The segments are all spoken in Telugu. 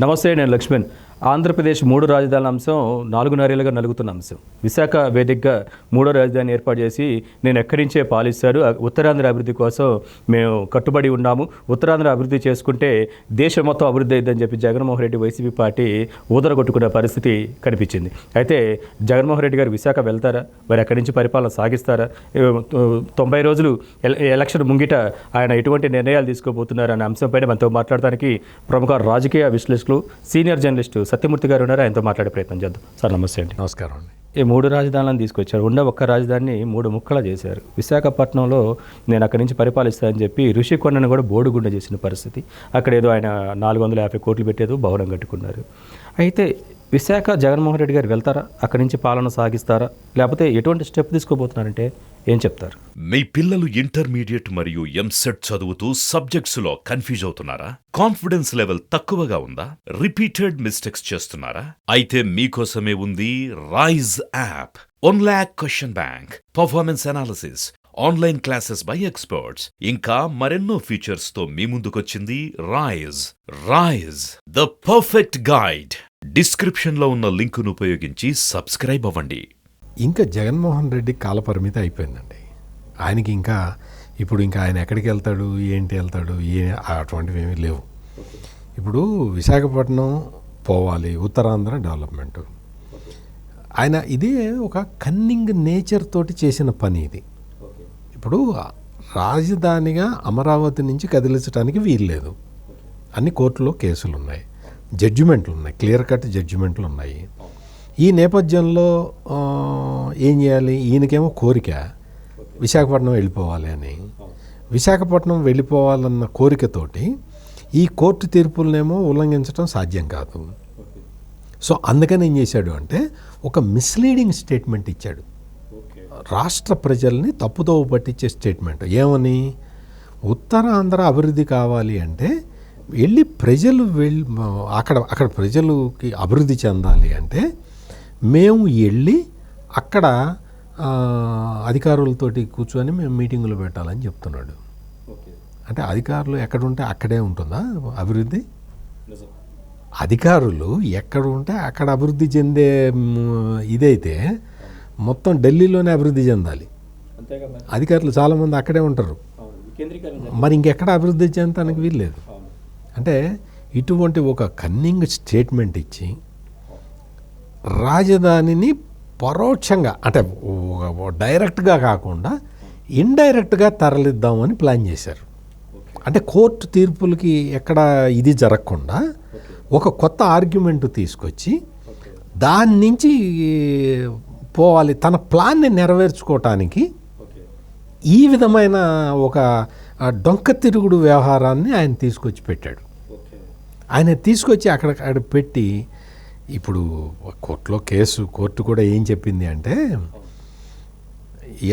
నమస్తే, నేను లక్ష్మణ్. ఆంధ్రప్రదేశ్ 3 రాజధానుల అంశం 4 నెలలుగా నలుగుతున్న అంశం. విశాఖ వేదికగా 3వ రాజధాని ఏర్పాటు చేసి నేను ఎక్కడి నుంచే పాలిస్తారు, ఉత్తరాంధ్ర అభివృద్ధి కోసం మేము కట్టుబడి ఉన్నాము, ఉత్తరాంధ్ర అభివృద్ధి చేసుకుంటే దేశం మొత్తం అభివృద్ధి అయిందని చెప్పి జగన్మోహన్ రెడ్డి వైసీపీ పార్టీ ఊదరగొట్టుకున్న పరిస్థితి కనిపించింది. అయితే జగన్మోహన్ రెడ్డి గారు విశాఖ వెళ్తారా, మరి అక్కడి నుంచి పరిపాలన సాగిస్తారా, 90 రోజులు ఎలక్షన్ ముంగిట ఆయన ఎటువంటి నిర్ణయాలు తీసుకోబోతున్నారు అనే అంశంపైన మనతో మాట్లాడడానికి ప్రముఖ రాజకీయ విశ్లేషకులు సీనియర్ జర్నలిస్టు సత్యమూర్తి గారు ఉన్నారు. ఆయనతో మాట్లాడే ప్రయత్నం చేద్దాం. సార్ నమస్తే అండి. నమస్కారం అండి. ఈ 3 రాజధానులను తీసుకొచ్చారు. ఒక్క రాజధానిని 3 ముక్కలు చేశారు. విశాఖపట్నంలో నేను అక్కడి నుంచి పరిపాలిస్తానని చెప్పి ఋషికొండను కూడా బోడుగుండ చేసిన పరిస్థితి. అక్కడ ఏదో ఆయన 450 కోట్లు పెట్టేదో భవనం కట్టుకున్నారు. అయితే విశాఖ జగన్మోహన్ రెడ్డి గారు వెళ్తారా, అక్కడి నుంచి పాలన సాగిస్తారా, లేకపోతే ఎటువంటి స్టెప్ తీసుకోబోతున్నారంటే ఏం చెప్తారు? మీ పిల్లలు ఇంటర్మీడియట్ మరియు ఎంసెట్ చదువుతూ సబ్జెక్ట్స్ లో కన్ఫ్యూజ్ అవుతున్నారా? కాన్ఫిడెన్స్ లెవెల్ తక్కువగా ఉందా? రిపీటెడ్ మిస్టేక్స్ చేస్తున్నారా? అయితే మీకోసమే ఉంది Rise app. 1 lakh question bank, performance analysis, online classes by experts, ఇంకా మరెన్నో ఫీచర్స్ తో మీ ముందుకొచ్చింది Rise the perfect guide. Description లో ఉన్న లింకును ఉపయోగించి సబ్స్క్రైబ్ అవ్వండి. ఇంకా జగన్మోహన్ రెడ్డి కాలపరిమితి అయిపోయిందండి. ఆయనకి ఇంకా ఆయన ఎక్కడికి వెళ్తాడు, ఏంటి వెళ్తాడు, అటువంటివి ఏమీ లేవు. ఇప్పుడు విశాఖపట్నం పోవాలి, ఉత్తరాంధ్ర డెవలప్మెంట్. ఆయన ఇదే ఒక కన్నింగ్ నేచర్ తోటి చేసిన పని ఇది. ఇప్పుడు రాజధానిగా అమరావతి నుంచి కదిలించడానికి వీల్లేదు. అన్ని కోర్టులో కేసులు ఉన్నాయి, జడ్జిమెంట్లు ఉన్నాయి, క్లియర్ కట్ జడ్జిమెంట్లు ఉన్నాయి. ఈ నేపథ్యంలో ఏం చేయాలి? ఈయనకేమో కోరిక విశాఖపట్నం వెళ్ళిపోవాలి అని. విశాఖపట్నం వెళ్ళిపోవాలన్న కోరికతోటి ఈ కోర్టు తీర్పులనేమో ఉల్లంఘించడం సాధ్యం కాదు. సో అందుకని ఏం చేశాడు అంటే ఒక మిస్లీడింగ్ స్టేట్మెంట్ ఇచ్చాడు. రాష్ట్ర ప్రజల్ని తప్పుదోవ పట్టించే స్టేట్మెంట్. ఏమని? ఉత్తరాంధ్ర అభివృద్ధి కావాలి అంటే వెళ్ళి ప్రజలు అక్కడ ప్రజలకి అభివృద్ధి చెందాలి అంటే మేము వెళ్ళి అక్కడ అధికారులతోటి కూర్చొని మేము మీటింగులు పెట్టాలని చెప్తున్నాడు. అంటే అధికారులు ఎక్కడుంటే అక్కడే ఉంటుందా అభివృద్ధి? అధికారులు ఎక్కడ ఉంటే అక్కడ అభివృద్ధి చెందే ఇదైతే మొత్తం ఢిల్లీలోనే అభివృద్ధి చెందాలి. అధికారులు చాలామంది అక్కడే ఉంటారు, మరి ఇంకెక్కడ అభివృద్ధి చెందడానికి వీల్లేదు. అంటే ఇటువంటి ఒక కన్నింగ్ స్టేట్మెంట్ ఇచ్చి రాజధానిని పరోక్షంగా, అంటే డైరెక్ట్గా కాకుండా ఇండైరెక్ట్గా తరలిద్దామని ప్లాన్ చేశారు. అంటే కోర్టు తీర్పులకి ఎక్కడ ఇది జరగకుండా ఒక కొత్త ఆర్గ్యుమెంట్ తీసుకొచ్చి దాని నుంచి పోవాలి. తన ప్లాన్ని నెరవేర్చుకోవటానికి ఈ విధమైన ఒక డొంక తిరుగుడు వ్యవహారాన్ని ఆయన తీసుకొచ్చి పెట్టాడు. ఆయన తీసుకొచ్చి అక్కడ పెట్టి ఇప్పుడు కోర్టులో కోర్టు కూడా ఏం చెప్పింది అంటే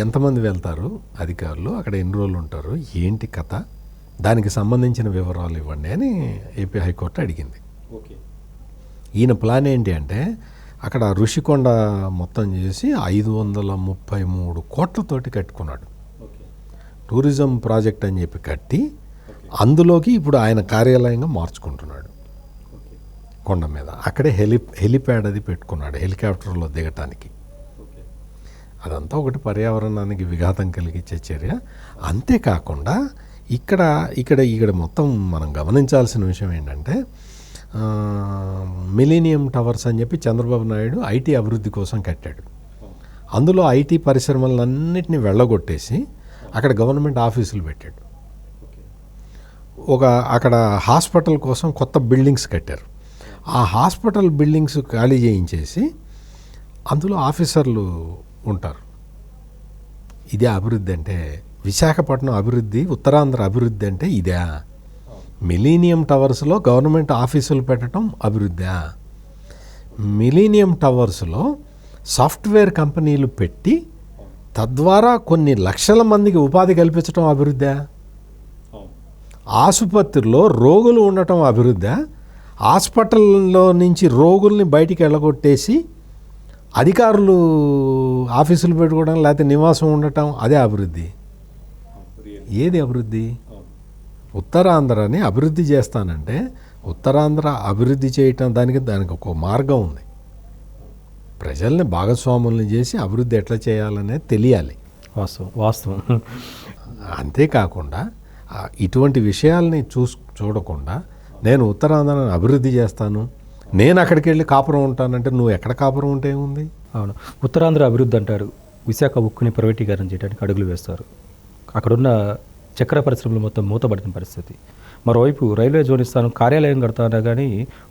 ఎంతమంది వెళ్తారు అధికారులు, అక్కడ ఎన్ని రోజులు ఉంటారు, ఏంటి కథ, దానికి సంబంధించిన వివరాలు ఇవ్వండి అని ఏపీ హైకోర్టు అడిగింది. ఈయన ప్లాన్ ఏంటి అంటే అక్కడ ఋషికొండ మొత్తం చేసి 533 కోట్లతోటి కట్టుకున్నాడు. టూరిజం ప్రాజెక్ట్ అని చెప్పి కట్టి అందులోకి ఇప్పుడు ఆయన కార్యాలయంగా మార్చుకుంటున్నాడు. కొండ మీద అక్కడే హెలిప్యాడ్ అది పెట్టుకున్నాడు, హెలికాప్టర్లో దిగటానికి. అదంతా ఒకటి పర్యావరణానికి విఘాతం కలిగించే చర్య. అంతేకాకుండా ఇక్కడ మొత్తం మనం గమనించాల్సిన విషయం ఏంటంటే మిలీనియం టవర్స్ అని చెప్పి చంద్రబాబు నాయుడు ఐటీ అభివృద్ధి కోసం కట్టాడు. అందులో ఐటీ పరిశ్రమలన్నింటినీ వెళ్ళగొట్టేసి అక్కడ గవర్నమెంట్ ఆఫీసులు పెట్టాడు. అక్కడ హాస్పిటల్ కోసం కొత్త బిల్డింగ్స్ కట్టారు. ఆ హాస్పిటల్ బిల్డింగ్స్ ఖాళీ చేయించేసి అందులో ఆఫీసర్లు ఉంటారు. ఇదే అభివృద్ధి అంటే? విశాఖపట్నం అభివృద్ధి, ఉత్తరాంధ్ర అభివృద్ధి అంటే ఇదే? మిలీనియం టవర్స్లో గవర్నమెంట్ ఆఫీసులు పెట్టడం అభివృద్ధా? మిలీనియం టవర్స్లో సాఫ్ట్వేర్ కంపెనీలు పెట్టి తద్వారా కొన్ని లక్షల మందికి ఉపాధి కల్పించడం అభివృద్ధా? ఆసుపత్రిలో రోగులు ఉండటం అభివృద్ధా? హాస్పిటల్లో నుంచి రోగుల్ని బయటికి వెళ్ళగొట్టేసి అధికారులు ఆఫీసులు పెట్టుకోవడం లేకపోతే నివాసం ఉండటం అదే అభివృద్ధి? ఏది అభివృద్ధి? ఉత్తరాంధ్రని అభివృద్ధి చేస్తానంటే ఉత్తరాంధ్ర అభివృద్ధి చేయటం దానికి ఒక మార్గం ఉంది. ప్రజల్ని భాగస్వాములను చేసి అభివృద్ధి ఎట్లా చేయాలనేది తెలియాలి. వాస్తవం. అంతేకాకుండా ఇటువంటి విషయాల్ని చూడకుండా నేను ఉత్తరాంధ్రను అభివృద్ధి చేస్తాను, నేను అక్కడికి వెళ్ళి కాపురం ఉంటానంటే నువ్వు ఎక్కడ కాపురం ఉంటే ఉంది? అవును, ఉత్తరాంధ్ర అభివృద్ధి అంటారు. విశాఖ ఉక్కుని ప్రైవేటీకరణ చేయడానికి అడుగులు వేస్తారు. అక్కడున్న చక్కెర పరిశ్రమలు మొత్తం మూతపడిన పరిస్థితి. మరోవైపు రైల్వే జోన్ ఇస్తాను, కార్యాలయం కడతానా కానీ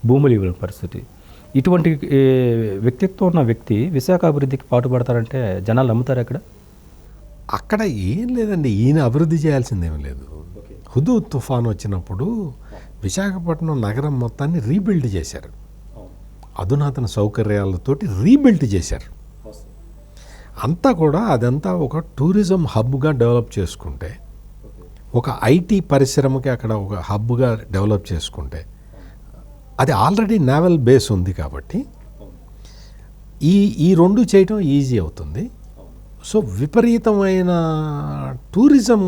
భూములు ఇవ్వని పరిస్థితి. ఇటువంటి వ్యక్తిత్వం ఉన్న వ్యక్తి విశాఖ అభివృద్ధికి పాటుపడతారంటే జనాలు నమ్ముతారు అక్కడ? అక్కడ ఏం లేదండి, ఈయన అభివృద్ధి చేయాల్సిందేమీ లేదు. హుదూద్ తుఫాన్ వచ్చినప్పుడు విశాఖపట్నం నగరం మొత్తాన్ని రీబిల్డ్ చేశారు, అధునాతన సౌకర్యాలతోటి రీబిల్డ్ చేశారు. అంతా కూడా అదంతా ఒక టూరిజం హబ్గా డెవలప్ చేసుకుంటే, ఒక ఐటీ పరిశ్రమకి అక్కడ ఒక హబ్గా డెవలప్ చేసుకుంటే, అది ఆల్రెడీ నేవల్ బేస్ ఉంది కాబట్టి ఈ రెండు చేయటం ఈజీ అవుతుంది. సో విపరీతమైన టూరిజం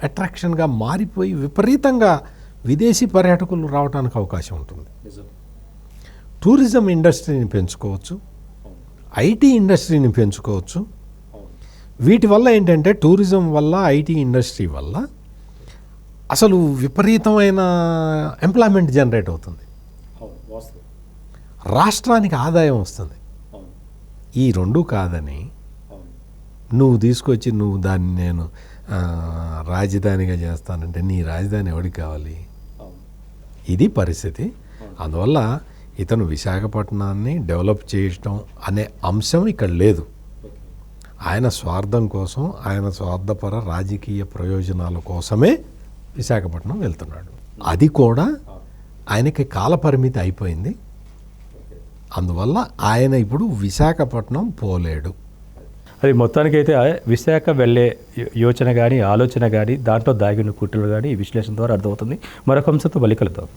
అట్రాక్షన్గా మారిపోయి విపరీతంగా విదేశీ పర్యాటకులు రావడానికి అవకాశం ఉంటుంది. టూరిజం ఇండస్ట్రీని పెంచుకోవచ్చు, ఐటీ ఇండస్ట్రీని పెంచుకోవచ్చు. వీటి వల్ల ఏంటంటే టూరిజం వల్ల, ఐటీ ఇండస్ట్రీ వల్ల అసలు విపరీతమైన ఎంప్లాయ్మెంట్ జనరేట్ అవుతుంది, రాష్ట్రానికి ఆదాయం వస్తుంది. ఈ రెండు కాదని నువ్వు తీసుకొచ్చి నువ్వు దాన్ని నేను రాజధానిగా చేస్తానంటే నీ రాజధాని ఎవరికి కావాలి? ఇది పరిస్థితి. అందువల్ల ఇతను విశాఖపట్నాన్ని డెవలప్ చేయటం అనే అంశం ఇక్కడ లేదు. ఆయన స్వార్థం కోసం, ఆయన స్వార్థపర రాజకీయ ప్రయోజనాల కోసమే విశాఖపట్నం వెళ్తున్నాడు. అది కూడా ఆయనకి కాలపరిమితి అయిపోయింది. అందువల్ల ఆయన ఇప్పుడు విశాఖపట్నం పోలేడు. అది మొత్తానికైతే విశాఖ వెళ్ళే యోచన కానీ, ఆలోచన కానీ, దాంట్లో దాగిన కుట్రలు కానీ విశ్లేషణ ద్వారా అర్థమవుతుంది. మరొక అంశంతో మళ్ళీ కలుద్దాం.